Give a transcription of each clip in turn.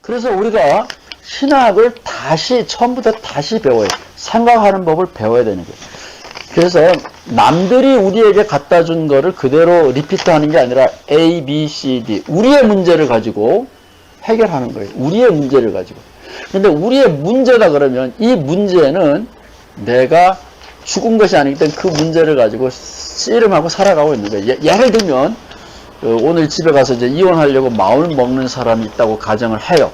그래서 우리가 신학을 다시 처음부터 다시 배워요. 생각하는 법을 배워야 되는 거예요. 그래서 남들이 우리에게 갖다 준 거를 그대로 리피트하는 게 아니라 A, B, C, D 우리의 문제를 가지고 해결하는 거예요. 우리의 문제를 가지고. 근데 우리의 문제다 그러면 이 문제는 내가 죽은 것이 아니기 때문에 그 문제를 가지고 씨름하고 살아가고 있는 거예요. 예를 들면 오늘 집에 가서 이제 이혼하려고 마음을 먹는 사람이 있다고 가정을 해요.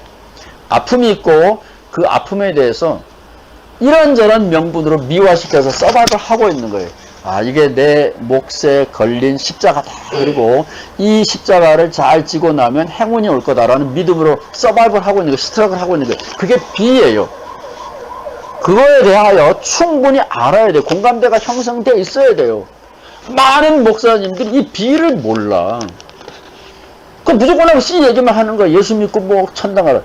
아픔이 있고 그 아픔에 대해서 이런저런 명분으로 미화시켜서 서바이벌 하고 있는 거예요. 아, 이게 내 몫에 걸린 십자가다. 그리고 이 십자가를 잘 지고 나면 행운이 올 거다라는 믿음으로 서바이벌 하고 있는 거예요. 스트럭을 하고 있는 거예요. 그게 B예요. 그거에 대하여 충분히 알아야 돼요. 공감대가 형성되어 있어야 돼요. 많은 목사님들이 이 B를 몰라. 그 무조건 하고 C 얘기만 하는 거야. 예수 믿고 뭐 천당 가라.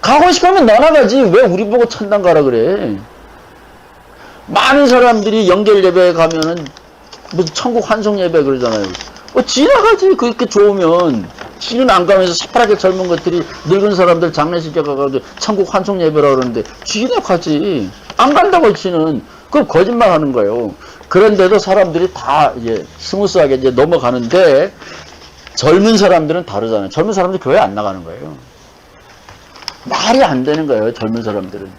가고 싶으면 너나 가지. 왜 우리 보고 천당 가라 그래. 많은 사람들이 연결 예배에 가면은 무슨 천국 환송 예배 그러잖아요. 지나가지. 그렇게 좋으면. 지는 안 가면서 새파랗게 젊은 것들이 늙은 사람들 장례식에 가가지고 천국 환송 예배라 그러는데 지나가지. 안 간다고 지는. 그럼 거짓말 하는 거예요. 그런데도 사람들이 다 이제 스무스하게 이제 넘어가는데 젊은 사람들은 다르잖아요. 젊은 사람들 교회 안 나가는 거예요. 말이 안 되는 거예요. 젊은 사람들은.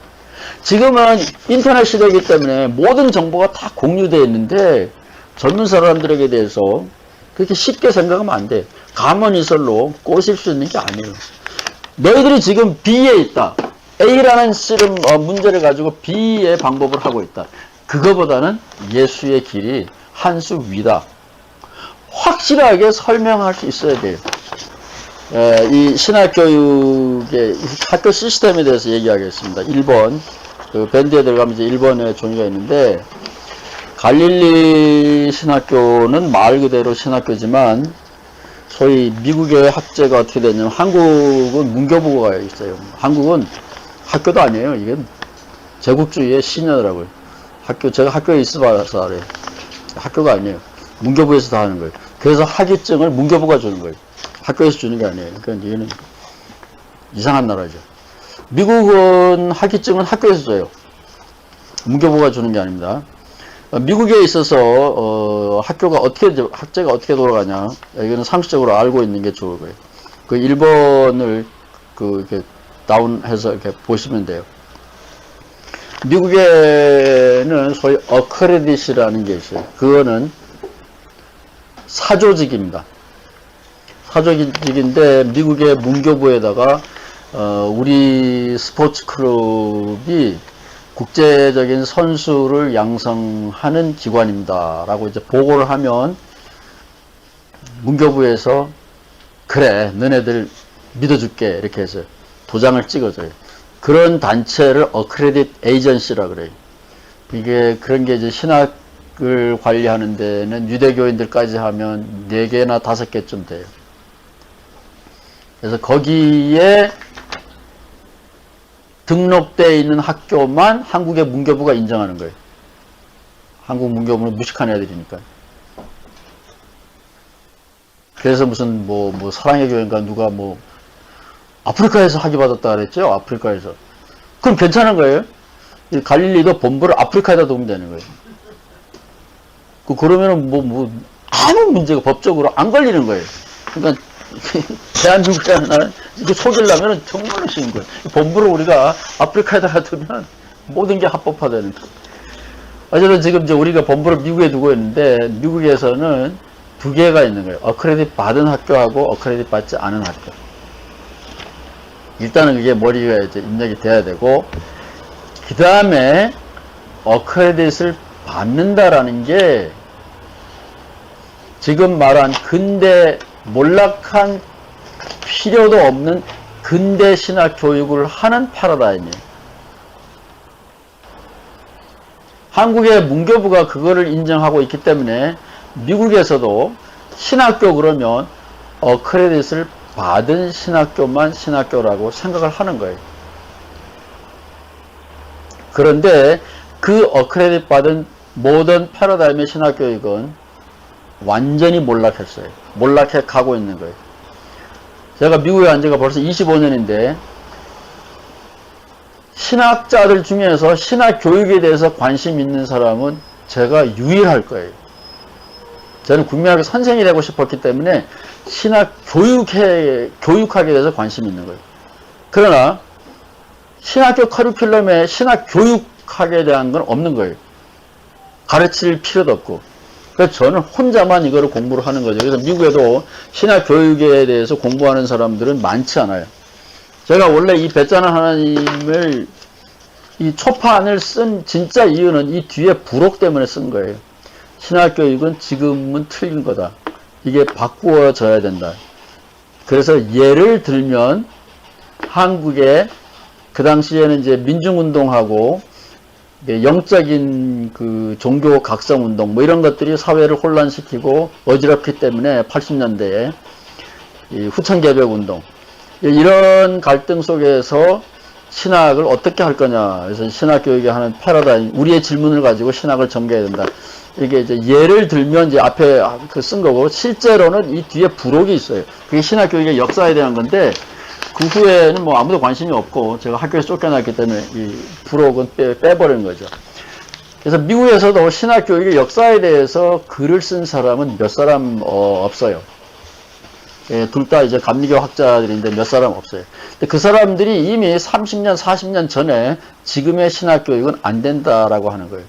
지금은 인터넷 시대이기 때문에 모든 정보가 다 공유되어 있는데 젊은 사람들에게 대해서 그렇게 쉽게 생각하면 안 돼. 가만히설로 꼬실 수 있는 게 아니에요. 너희들이 지금 B에 있다. A라는 씨름 문제를 가지고 B의 방법을 하고 있다. 그거보다는 예수의 길이 한 수 위다. 확실하게 설명할 수 있어야 돼요. 이 신학교육의 학교 시스템에 대해서 얘기하겠습니다. 1번 그 밴드에 들어가면 이제 1번의 종류가 있는데 갈릴리 신학교는 말 그대로 신학교지만 소위 미국의 학제가 어떻게 되냐면 한국은 문교부가 있어요. 한국은 학교도 아니에요. 이게 제국주의의 신여라고요. 제가 학교에 있어봐서 알아요. 학교가 아니에요. 문교부에서 다 하는 거예요. 그래서 학위증을 문교부가 주는 거예요. 학교에서 주는 게 아니에요. 그러니까 얘는 이상한 나라죠. 미국은 학위증은 학교에서 줘요. 문교부가 주는 게 아닙니다. 미국에 있어서 학제가 어떻게 돌아가냐 이거는 상식적으로 알고 있는 게 좋을 거예요. 그 1번을 이렇게 다운해서 이렇게 보시면 돼요. 미국에는 소위 어크레딧이라는 게 있어요. 그거는 사조직입니다. 사조직인데 미국의 문교부에다가 우리 스포츠 클럽이 국제적인 선수를 양성하는 기관입니다. 라고 이제 보고를 하면 문교부에서 그래 너네들 믿어줄게 이렇게 해서 도장을 찍어줘요. 그런 단체를 어크레딧 에이전시라 그래요. 이게 그런 게 이제 신학을 관리하는 데는 유대교인들까지 하면 4개나 5개쯤 돼요. 그래서 거기에 등록되어 있는 학교만 한국의 문교부가 인정하는 거예요. 한국 문교부는 무식한 애들이니까. 그래서 무슨 뭐 사랑의 교회인가 누가 아프리카에서 학위 받았다 그랬죠? 아프리카에서. 그럼 괜찮은 거예요? 이 갈릴리도 본부를 아프리카에다 두면 되는 거예요. 그러면은 아무 문제가 법적으로 안 걸리는 거예요. 그러니까 대한민국이라는 나라는 이거 속이려면 정말 쉬운 거예요. 본부를 우리가 아프리카에다가 두면 모든 게 합법화되는 거예요. 어쨌든 지금 이제 우리가 본부를 미국에 두고 있는데 미국에서는 2개가 있는 거예요. 어크레딧 받은 학교하고 어크레딧 받지 않은 학교. 일단은 그게 머리가 이제 입력이 돼야 되고 그 다음에 어크레딧을 받는다라는 게 지금 말한 근대 몰락한 필요도 없는 근대 신학 교육을 하는 패러다임이에요. 한국의 문교부가 그거를 인정하고 있기 때문에 미국에서도 신학교 그러면 어크레딧을 받은 신학교만 신학교라고 생각을 하는 거예요. 그런데 그 어크레딧 받은 모든 패러다임의 신학교육은 완전히 몰락했어요. 몰락해 가고 있는 거예요. 제가 미국에 간 지가 벌써 25년인데 신학자들 중에서 신학 교육에 대해서 관심 있는 사람은 제가 유일할 거예요. 저는 국민학교 선생이 되고 싶었기 때문에 신학 교육학에 대해서 관심이 있는 거예요. 그러나 신학교 커리큘럼에 신학 교육학에 대한 건 없는 거예요. 가르칠 필요도 없고. 그래서 저는 혼자만 이거를 공부를 하는 거죠. 그래서 미국에도 신학 교육에 대해서 공부하는 사람들은 많지 않아요. 제가 원래 이 배짜는 하나님을 이 초판을 쓴 진짜 이유는 이 뒤에 부록 때문에 쓴 거예요. 신학교육은 지금은 틀린 거다. 이게 바꾸어져야 된다. 그래서 예를 들면 한국에 그 당시에는 이제 민중운동하고 영적인 그 종교 각성운동 뭐 이런 것들이 사회를 혼란시키고 어지럽기 때문에 80년대에 이 후천개벽운동 이런 갈등 속에서 신학을 어떻게 할 거냐. 그래서 신학교육에 하는 패러다임, 우리의 질문을 가지고 신학을 전개해야 된다. 이게 이제 예를 들면 이제 앞에 쓴 거고, 실제로는 이 뒤에 부록이 있어요. 그게 신학교육의 역사에 대한 건데, 그 후에는 뭐 아무도 관심이 없고, 제가 학교에서 쫓겨났기 때문에 이 부록은 빼버린 거죠. 그래서 미국에서도 신학교육의 역사에 대해서 글을 쓴 사람은 몇 사람 없어요. 예, 둘 다 이제 감리교 학자들인데 몇 사람 없어요. 근데 그 사람들이 이미 30년, 40년 전에 지금의 신학교육은 안 된다라고 하는 거예요.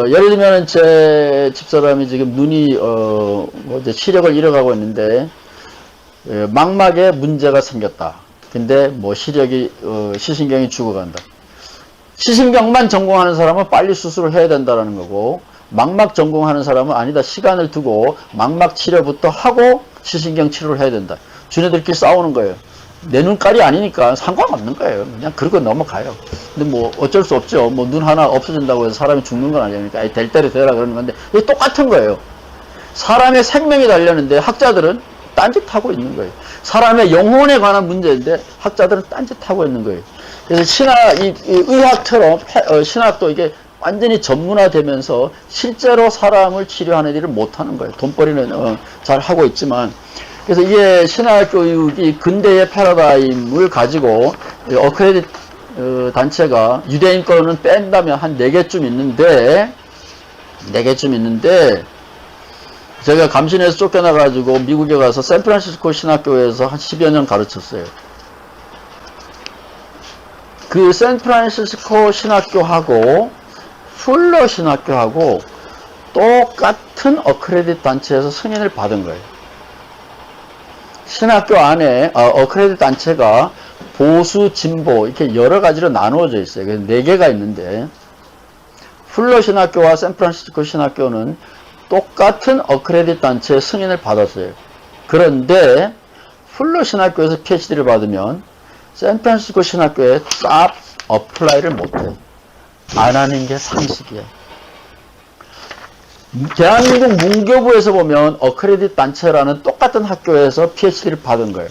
예를 들면 제 집사람이 지금 눈이 뭐 이제 시력을 잃어가고 있는데 망막에 문제가 생겼다. 근데 뭐 시력이 시신경이 죽어간다. 시신경만 전공하는 사람은 빨리 수술을 해야 된다라는 거고, 망막 전공하는 사람은 아니다. 시간을 두고 망막 치료부터 하고 시신경 치료를 해야 된다. 주네들끼리 싸우는 거예요. 내 눈깔이 아니니까 상관없는 거예요. 그냥 그러고 넘어가요. 근데 뭐 어쩔 수 없죠. 뭐 눈 하나 없어진다고 해서 사람이 죽는 건 아니니까 될 대로 되라 그러는 건데 이게 똑같은 거예요. 사람의 생명이 달렸는데 학자들은 딴짓하고 있는 거예요. 사람의 영혼에 관한 문제인데 학자들은 딴짓하고 있는 거예요. 그래서 이 의학처럼 신학도 이게 완전히 전문화되면서 실제로 사람을 치료하는 일을 못하는 거예요. 돈벌이는 잘 하고 있지만. 그래서 이게 신학교육이 근대의 패러다임을 가지고 어크레딧 단체가 유대인 거는 뺀다면 한 4개쯤 있는데 제가 감신에서 쫓겨나가지고 미국에 가서 샌프란시스코 신학교에서 한 10여 년 가르쳤어요. 그 샌프란시스코 신학교하고 풀러 신학교하고 똑같은 어크레딧 단체에서 승인을 받은 거예요. 신학교 안에 어크레딧 단체가 보수, 진보 이렇게 여러 가지로 나누어져 있어요. 그래서 4개가 있는데 풀러 신학교와 샌프란시스코 신학교는 똑같은 어크레딧 단체의 승인을 받았어요. 그런데 풀러 신학교에서 PhD를 받으면 샌프란시스코 신학교에 쌉 어플라이를 못해요. 안 하는 게 상식이에요. 대한민국 문교부에서 보면 어크레딧 단체라는 똑같은 학교에서 PhD를 받은 거예요.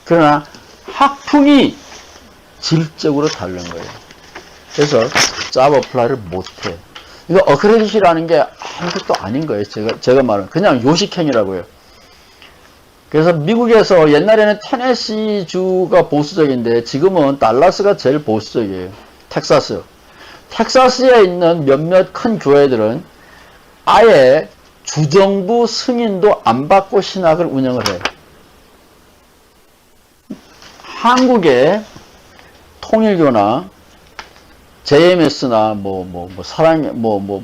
그러나 학풍이 질적으로 다른 거예요. 그래서 짭 어플라이를 못해요. 이거 어크레딧이라는 게 아무것도 아닌 거예요. 제가 말은 그냥 요식행위라고요. 그래서 미국에서 옛날에는 테네시주가 보수적인데 지금은 달라스가 제일 보수적이에요. 텍사스에 있는 몇몇 큰 교회들은 아예 주정부 승인도 안 받고 신학을 운영을 해요. 한국의 통일교나 JMS나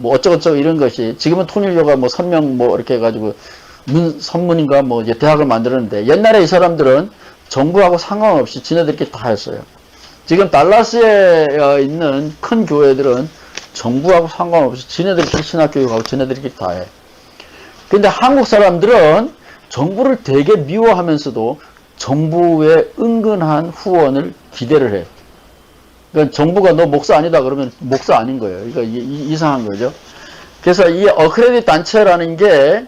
어쩌고저쩌고 이런 것이 지금은 통일교가 뭐 선명 이렇게 해가지고 선문인가 이제 대학을 만들었는데 옛날에 이 사람들은 정부하고 상관없이 지네들끼리 다 했어요. 지금 달라스에 있는 큰 교회들은 정부하고 상관없이 지네들끼리 신학교육하고 지네들끼리 다 해. 근데 한국 사람들은 정부를 되게 미워하면서도 정부의 은근한 후원을 기대를 해. 그러니까 정부가 너 목사 아니다 그러면 목사 아닌 거예요. 그러니까 이상한 거죠. 그래서 이 어크레딧 단체라는 게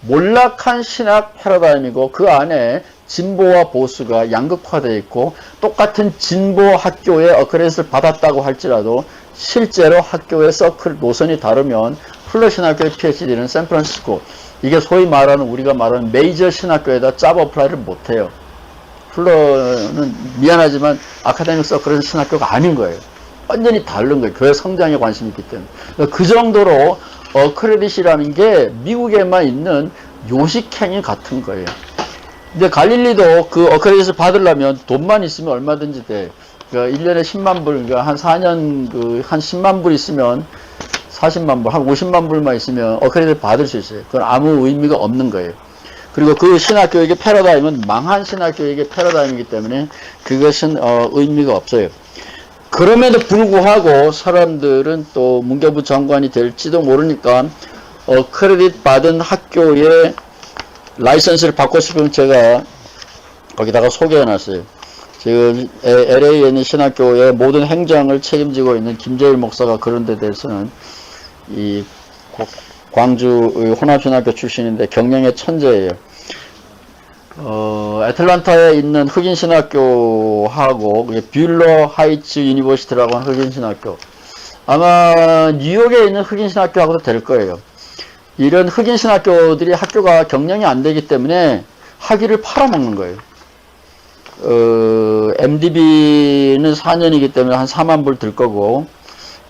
몰락한 신학 패러다임이고 그 안에 진보와 보수가 양극화되어 있고 똑같은 진보 학교에 어크레딧을 받았다고 할지라도 실제로 학교의 서클 노선이 다르면 풀러 신학교의 PhD는 샌프란시스코 이게 소위 말하는 우리가 말하는 메이저 신학교에다 짭 어플라이를 못해요. 풀러는 미안하지만 아카데믹 서클은 신학교가 아닌 거예요. 완전히 다른 거예요. 교회 성장에 관심이 있기 때문에. 그러니까 그 정도로 크레딧이라는 게 미국에만 있는 요식행위 같은 거예요. 근데 갈릴리도 그 크레딧을 받으려면 돈만 있으면 얼마든지 돼. 그러니까 1년에 10만 불, 그러니까 한 4년 한 10만 불 있으면 40만 불, 한 50만 불만 있으면 크레딧을 받을 수 있어요. 그건 아무 의미가 없는 거예요. 그리고 그 신학교육의 패러다임은 망한 신학교육의 패러다임이기 때문에 그것은 의미가 없어요. 그럼에도 불구하고 사람들은 또 문교부 장관이 될지도 모르니까 크레딧 받은 학교에 라이선스를 받고 싶으면 제가 거기다가 소개해놨어요. 지금 LA에 있는 신학교의 모든 행정을 책임지고 있는 김재일 목사가 그런 데 대해서는 이 광주 혼합신학교 출신인데 경영의 천재예요. 애틀란타에 있는 흑인신학교하고 뷰러 하이츠 유니버시티라고 하는 흑인신학교, 아마 뉴욕에 있는 흑인신학교하고도 될 거예요. 이런 흑인신학교들이 학교가 경영이 안 되기 때문에 학위를 팔아먹는 거예요. MDB는 4년이기 때문에 한 4만 불 들 거고,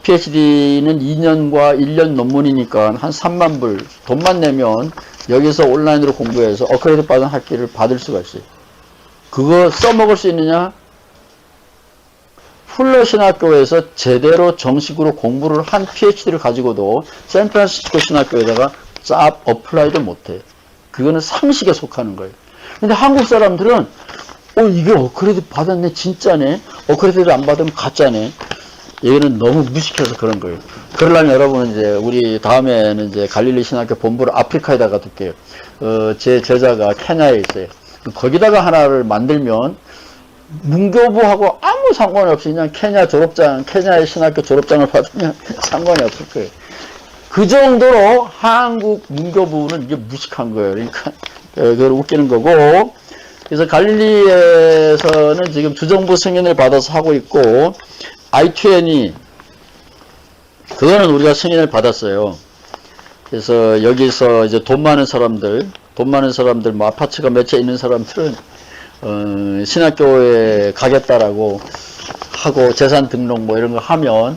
PhD는 2년과 1년 논문이니까 한 3만 불 돈만 내면 여기서 온라인으로 공부해서 크레딧 받은 학위를 받을 수가 있어요. 그거 써먹을 수 있느냐? 풀러 신학교에서 제대로 정식으로 공부를 한 PhD를 가지고도 샌프란시스코 신학교에다가 짭 어플라이도 못해. 그거는 상식에 속하는 거예요. 근데 한국 사람들은 이게 크레딧 받았네, 진짜네. 크레딧을 안 받으면 가짜네. 얘는 너무 무식해서 그런 거예요. 그러려면 여러분은 이제 우리 다음에는 이제 갈릴리 신학교 본부를 아프리카에다가 둘게요. 제 제자가 케냐에 있어요. 거기다가 하나를 만들면 문교부하고 아무 상관이 없이 그냥 케냐의 신학교 졸업장을 받으면 상관이 없을 거예요. 그 정도로 한국 문교부는 이게 무식한 거예요. 그러니까 그걸 웃기는 거고. 그래서 갈릴리에서는 지금 주정부 승인을 받아서 하고 있고, I-20 그거는 우리가 승인을 받았어요. 그래서 여기서 이제 돈 많은 사람들 뭐 아파트가 몇 채 있는 사람들은 신학교에 가겠다라고 하고 재산 등록 뭐 이런 거 하면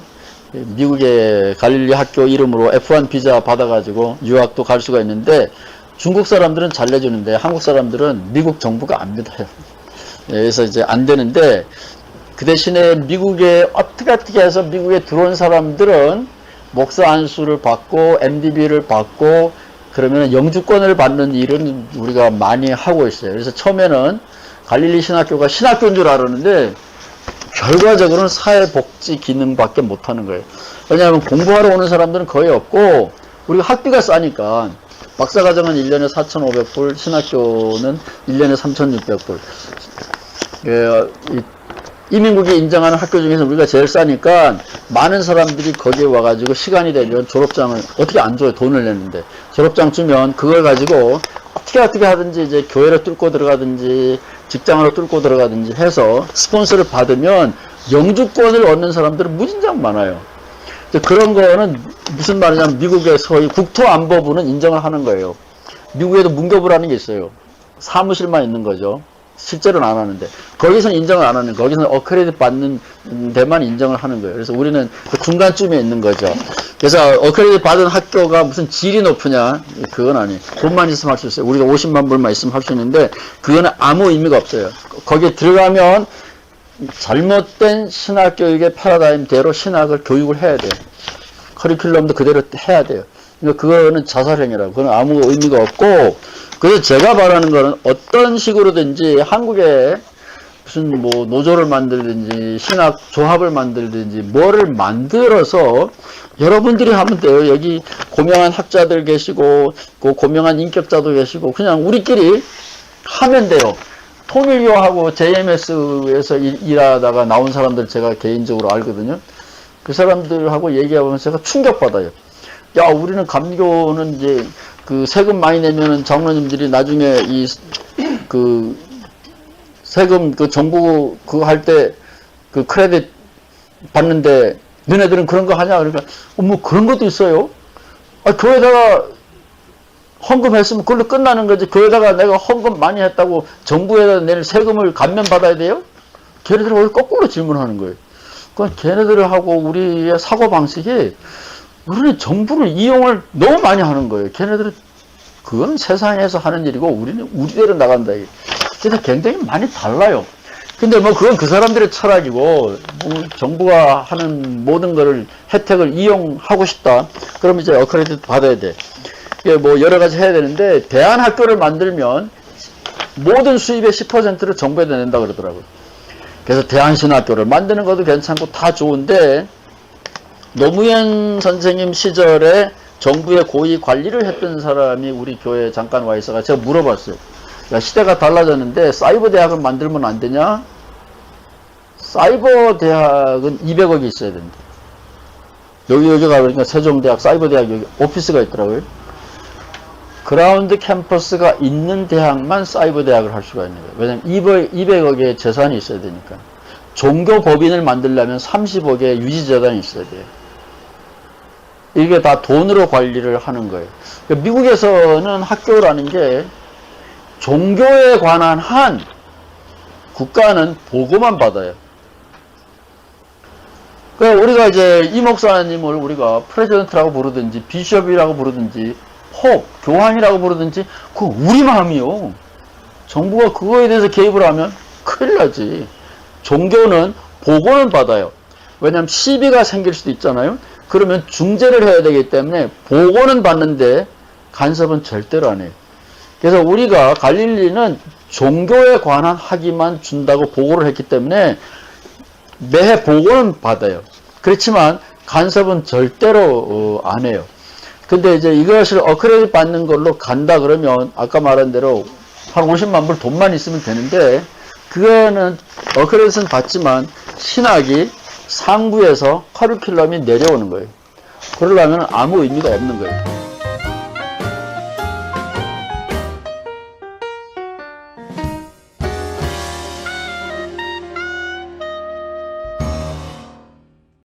미국의 갈릴리 학교 이름으로 F1 비자 받아가지고 유학도 갈 수가 있는데, 중국 사람들은 잘 내주는데 한국 사람들은 미국 정부가 안 믿어요. 그래서 이제 안 되는데, 그 대신에 미국에 어떻게 해서 미국에 들어온 사람들은 목사 안수를 받고 MDB를 받고 그러면 영주권을 받는 일은 우리가 많이 하고 있어요. 그래서 처음에는 갈릴리 신학교가 신학교인 줄 알았는데 결과적으로는 사회복지 기능밖에 못하는 거예요. 왜냐하면 공부하러 오는 사람들은 거의 없고 우리가 학비가 싸니까. 박사과정은 1년에 4,500불, 신학교는 1년에 3,600불. 이민국이 인정하는 학교 중에서 우리가 제일 싸니까 많은 사람들이 거기에 와가지고 시간이 되면 졸업장을 어떻게 안 줘요? 돈을 내는데. 졸업장 주면 그걸 가지고 어떻게 하든지 이제 교회를 뚫고 들어가든지 직장으로 뚫고 들어가든지 해서 스폰서를 받으면 영주권을 얻는 사람들은 무진장 많아요. 그런 거는 무슨 말이냐면 미국의 소위 국토안보부는 인정을 하는 거예요. 미국에도 문교부라는 게 있어요. 사무실만 있는 거죠. 실제로는 안 하는데 거기서는 인정을 안 하는, 거기서는 크레딧 받는 데만 인정을 하는 거예요. 그래서 우리는 그 중간쯤에 있는 거죠. 그래서 크레딧 받은 학교가 무슨 질이 높으냐, 그건 아니에요. 돈만 있으면 할 수 있어요. 우리가 50만 불만 있으면 할 수 있는데 그거는 아무 의미가 없어요. 거기에 들어가면 잘못된 신학교육의 패러다임대로 신학을 교육을 해야 돼요. 커리큘럼도 그대로 해야 돼요. 그러니까 그거는 자살행위라고, 그건 아무 의미가 없고, 그래서 제가 말하는 거는 어떤 식으로든지 한국에 무슨 뭐 노조를 만들든지 신학 조합을 만들든지 뭐를 만들어서 여러분들이 하면 돼요. 여기 고명한 학자들 계시고 고명한 인격자도 계시고 그냥 우리끼리 하면 돼요. 통일교하고 JMS에서 일하다가 나온 사람들 제가 개인적으로 알거든요. 그 사람들하고 얘기해보면서 제가 충격받아요. 야, 우리는 감리교는 이제 그 세금 많이 내면은 장로님들이 나중에 그 세금 그 정부 그거 할 때 그 크레딧 받는데 너네들은 그런 거 하냐? 그러니까 뭐 그런 것도 있어요. 교회다가 헌금했으면 그걸로 끝나는 거지. 교회다가 내가 헌금 많이 했다고 정부에다 낼 세금을 감면받아야 돼요? 걔네들은 왜 거꾸로 질문하는 거예요. 그건 걔네들하고 우리의 사고방식이 우리는 정부를 이용을 너무 많이 하는 거예요. 걔네들은 그건 세상에서 하는 일이고 우리는 우리대로 나간다. 그래서 굉장히 많이 달라요. 근데 뭐 그건 그 사람들의 철학이고 뭐 정부가 하는 모든 거를 혜택을 이용하고 싶다. 그럼 이제 어크레디트 받아야 돼. 이게 뭐 여러 가지 해야 되는데 대안학교를 만들면 모든 수입의 10%를 정부에다 낸다 그러더라고요. 그래서 대안신학교를 만드는 것도 괜찮고 다 좋은데 노무현 선생님 시절에 정부의 고위 관리를 했던 사람이 우리 교회에 잠깐 와 있어가 제가 물어봤어요. 야, 시대가 달라졌는데 사이버 대학을 만들면 안 되냐? 사이버 대학은 200억이 있어야 된다. 여기 가보니까 세종대학 사이버 대학 여기 오피스가 있더라고요. 그라운드 캠퍼스가 있는 대학만 사이버 대학을 할 수가 있는 거예요. 왜냐면 200억의 재산이 있어야 되니까. 종교 법인을 만들려면 30억의 유지재단이 있어야 돼요. 이게 다 돈으로 관리를 하는 거예요. 그러니까 미국에서는 학교라는 게 종교에 관한 한 국가는 보고만 받아요. 그러니까 우리가 이제 이 목사님을 우리가 프레지던트라고 부르든지 비숍이라고 부르든지 홉, 교황이라고 부르든지 그거 우리 마음이요. 정부가 그거에 대해서 개입을 하면 큰일 나지. 종교는 보고는 받아요. 왜냐하면 시비가 생길 수도 있잖아요. 그러면 중재를 해야 되기 때문에 보고는 받는데 간섭은 절대로 안 해요. 그래서 우리가 갈릴리는 종교에 관한 학위만 준다고 보고를 했기 때문에 매해 보고는 받아요. 그렇지만 간섭은 절대로 안 해요. 근데 이제 이것을 어크레딧 받는 걸로 간다 그러면 아까 말한 대로 한 50만 불 돈만 있으면 되는데 그거는 어크레딧은 받지만 신학이 상부에서 커리큘럼이 내려오는 거예요. 그러려면 아무 의미가 없는 거예요.